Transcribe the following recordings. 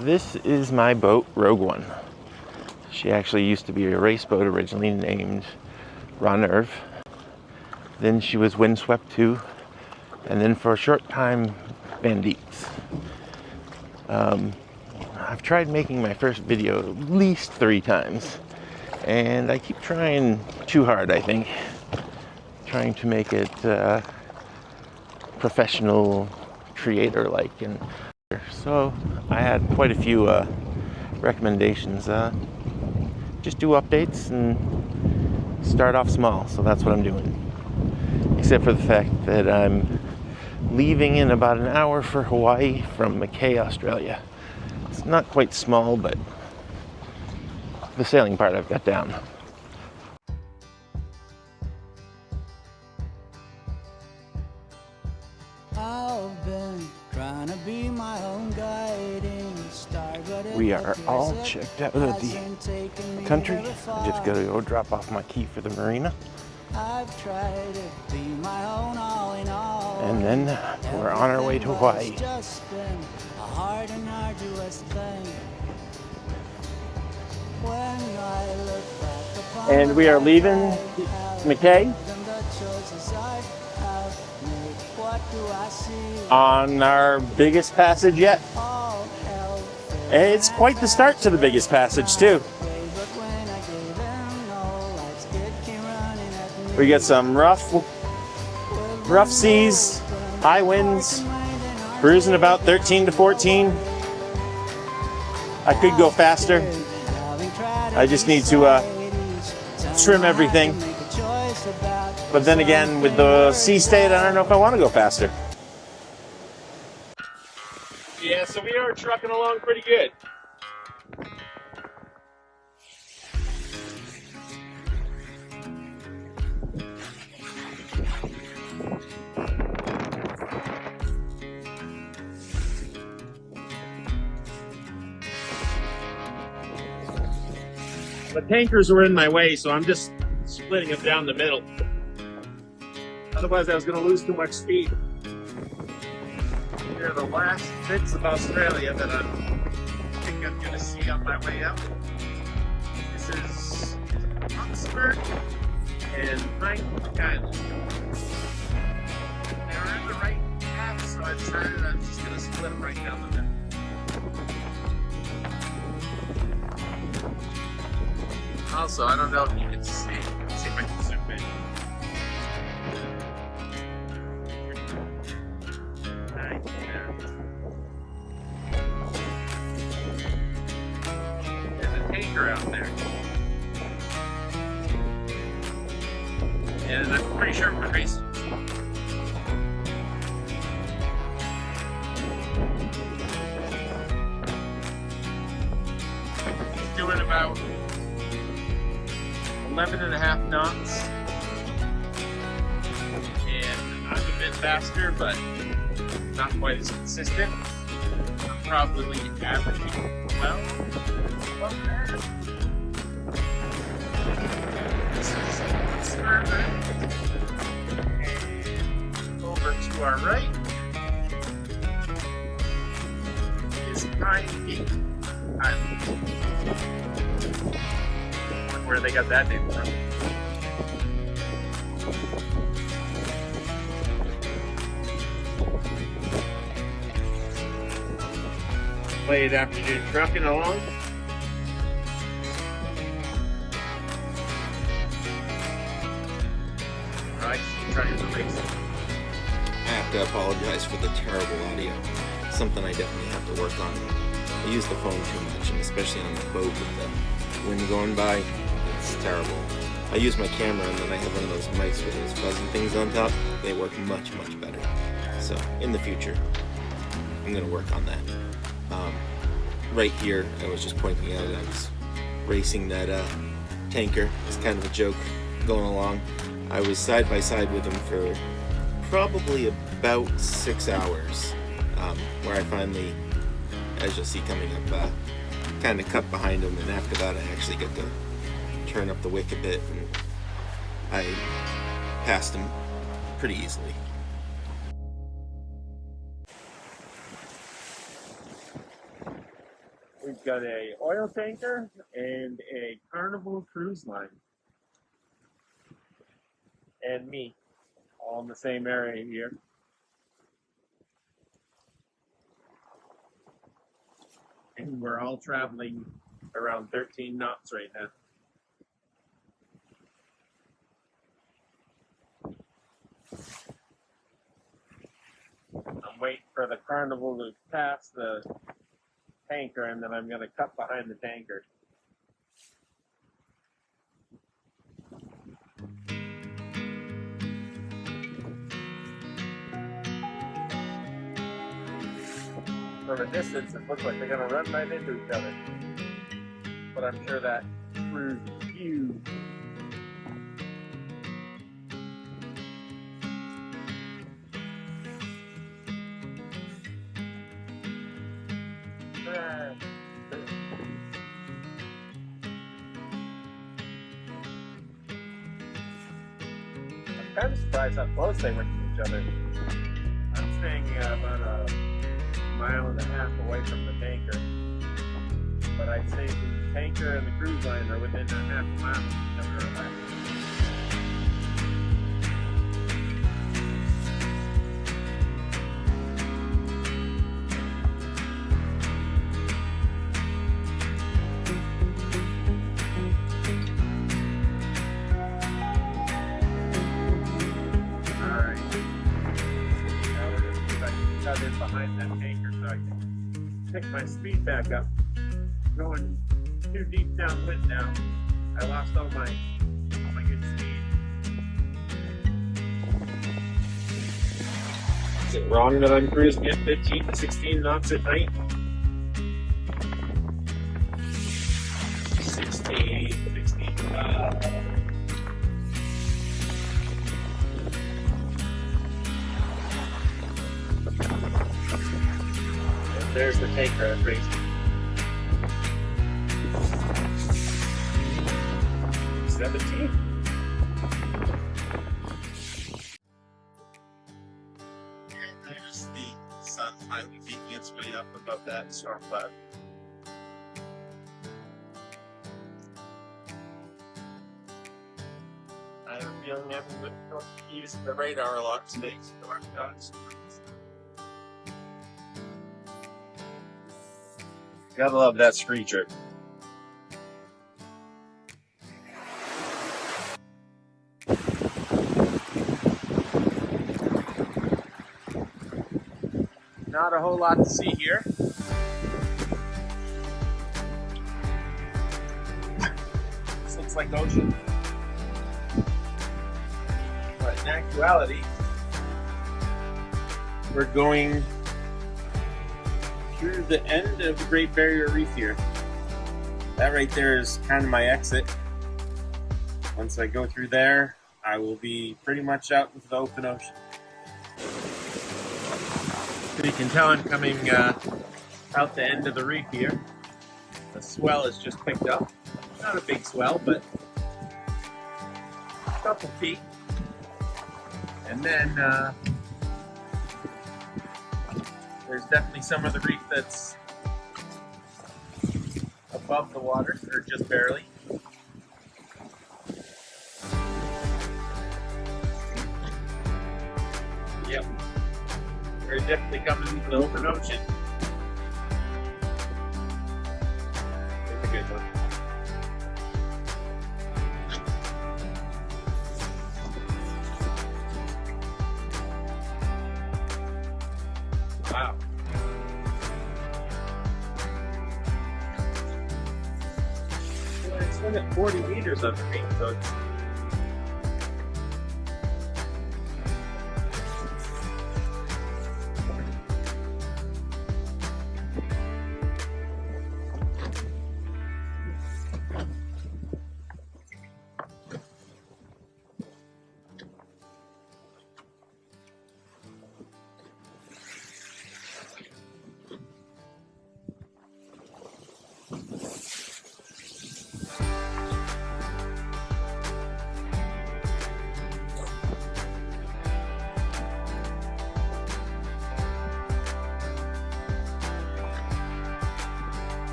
This is my boat, Rogue One. She actually used to be a race boat originally named Reef. Then she was windswept too, and then for a short time, Bandites. I've tried making my first video at least 3 times, and I keep trying too hard, I think. Trying to make it professional, creator-like, and so I had quite a few recommendations. Just do updates and start off small, so that's what I'm doing. Except for the fact that I'm leaving in about an hour for Hawaii from Mackay, Australia. It's not quite small, but the sailing part I've got down. I've been trying to be my own guiding star, but We are all checked out of the country. I just gotta go drop off my key for the marina. I've tried to be my own all in all. And then we're on our way to Hawaii. It's just been a hard and arduous thing. When I look back upon And we are leaving Mackay on our biggest passage yet. And it's quite the start to the biggest passage too. We get some rough seas, high winds, cruising about 13 to 14. I could go faster. I just need to trim everything. But then again, with the sea state, I don't know if I want to go faster. Yeah, so we are trucking along pretty good. The tankers were in my way, so I'm just splitting them down the middle. Otherwise, I was going to lose too much speed. They're the last bits of Australia that I think I'm going to see on my way out. This is Oxford and Pine Island. They're in the right path, so I decided I'm just going to split them right down the middle. Also, I don't know if you can see. Let's see if I can zoom in. There's a tanker out there. And I'm pretty sure we're racing. He's doing about 11.5 knots, and I'm a bit faster, but not quite as consistent. I'm probably averaging 12 above that. This is further, and over to our right is Pine Island. Where they got that name from. Late afternoon trucking along. Alright, trying to race. I have to apologize for the terrible audio. Something I definitely have to work on. I use the phone too much, and especially on the boat with the wind going by. It's terrible. I use my camera and then I have one of those mics with those buzzing things on top. They work much, much better. So, in the future, I'm going to work on that. Right here, I was just pointing out I was racing that tanker. It's kind of a joke going along. I was side by side with him for probably about 6 hours, where I finally, as you'll see coming up, kind of cut behind him, and after that I actually get to turn up the wick a bit, and I passed him pretty easily. We've got a oil tanker and a Carnival cruise line. And me, all in the same area here. And we're all traveling around 13 knots right now. I'm waiting for the Carnival to pass the tanker, and then I'm going to cut behind the tanker. From a distance, it looks like they're going to run right into each other. But I'm sure that cruise is huge. I'm kind of surprised how close they went to each other. I'm staying about a mile and a half away from the tanker, but I'd say the tanker and the cruise line are within a half a mile of each other. In behind that tanker so I can pick my speed back up. Going too deep downwind now. I lost all my good speed. Is it wrong that I'm cruising at 15 to 16 knots at night? 16. There's the tanker at racing. $17. And there's the sun finally peeking its way up above that storm cloud. I have a feeling I'm going to use the radar a lot today, so I've got gotta love that screecher. Not a whole lot to see here. This looks like ocean. But in actuality, we're going through the end of the Great Barrier Reef here. That right there is kind of my exit. Once I go through there, I will be pretty much out into the open ocean. So you can tell I'm coming out the end of the reef here. The swell has just picked up. Not a big swell, but a couple feet. And then there's definitely some of the reef that's above the water, or just barely. Yep. We're definitely coming into the open ocean. It's a good one. Wow. Well, it's still at 40 meters underneath, so it's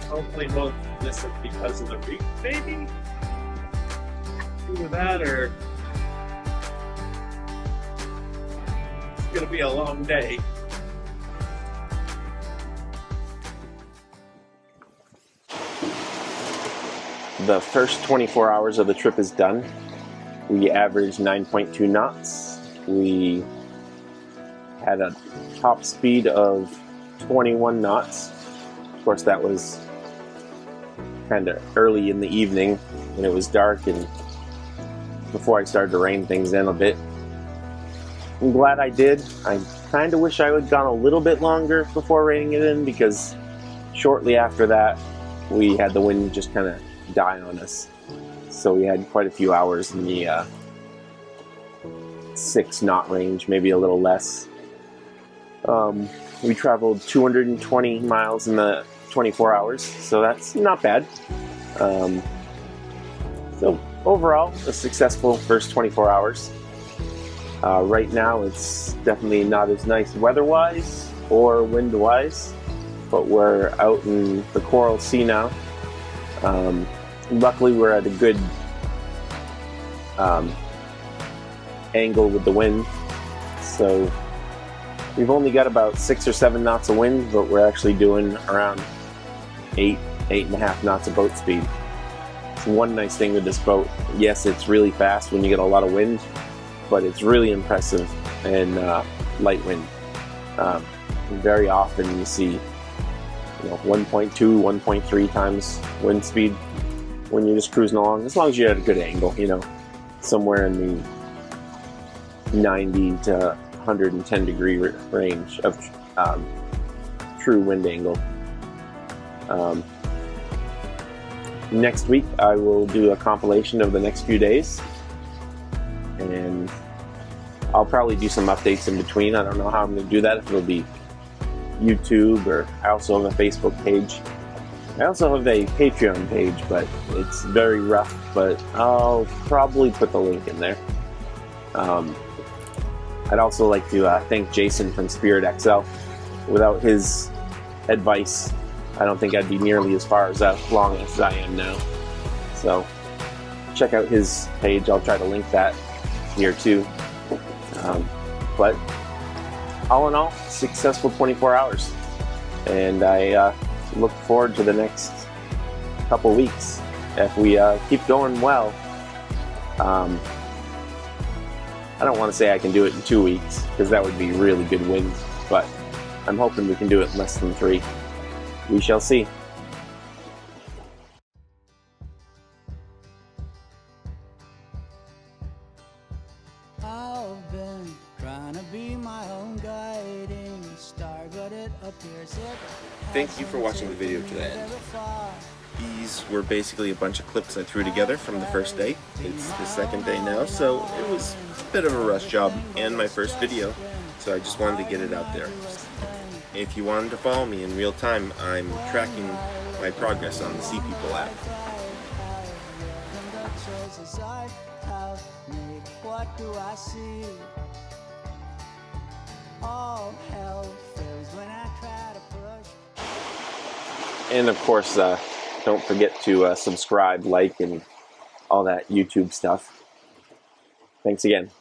Hopefully won't miss it because of the reef, maybe? Either that or it's gonna be a long day. The first 24 hours of the trip is done. We averaged 9.2 knots. We had a top speed of 21 knots. Of course, that was kind of early in the evening when it was dark and before I started to rein things in a bit. I'm glad I did. I kind of wish I would have gone a little bit longer before reining it in, because shortly after that we had the wind just kind of die on us. So we had quite a few hours in the 6 knot range, maybe a little less. We traveled 220 miles in the 24 hours, so that's not bad. So overall, a successful first 24 hours. Right now it's definitely not as nice weather-wise or wind-wise, but we're out in the Coral Sea now. Luckily we're at a good angle with the wind, so we've only got about 6 or 7 knots of wind, but we're actually doing around 8.5 knots of boat speed. It's one nice thing with this boat. Yes, it's really fast when you get a lot of wind, but it's really impressive in light wind. Very often you see 1.2, 1.3 times wind speed when you're just cruising along, as long as you're at a good angle, somewhere in the 90 to 110 degree range of true wind angle. Next week I will do a compilation of the next few days, and I'll probably do some updates in between. I don't know how I'm going to do that, if it'll be YouTube, or I also have a Facebook page. I also have a Patreon page, but it's very rough, but I'll probably put the link in there. I'd also like to thank Jason from Spirit XL. Without his advice, I don't think I'd be nearly as far as long as I am now. So check out his page. I'll try to link that here too. But all in all, successful 24 hours. And I look forward to the next couple weeks. If we keep going well, I don't want to say I can do it in 2 weeks, because that would be really good wind, but I'm hoping we can do it in less than 3. We shall see. I've been trying to be my own guiding star, but it appears it Thank you for watching the video to the end. These were basically a bunch of clips I threw together from the first day. It's the second day now, so it was a bit of a rush job and my first video, so I just wanted to get it out there. If you wanted to follow me in real time, I'm tracking my progress on the Sea People app. What do I see? All hell fails when I try to push. And of course, don't forget to subscribe, like, and all that YouTube stuff. Thanks again.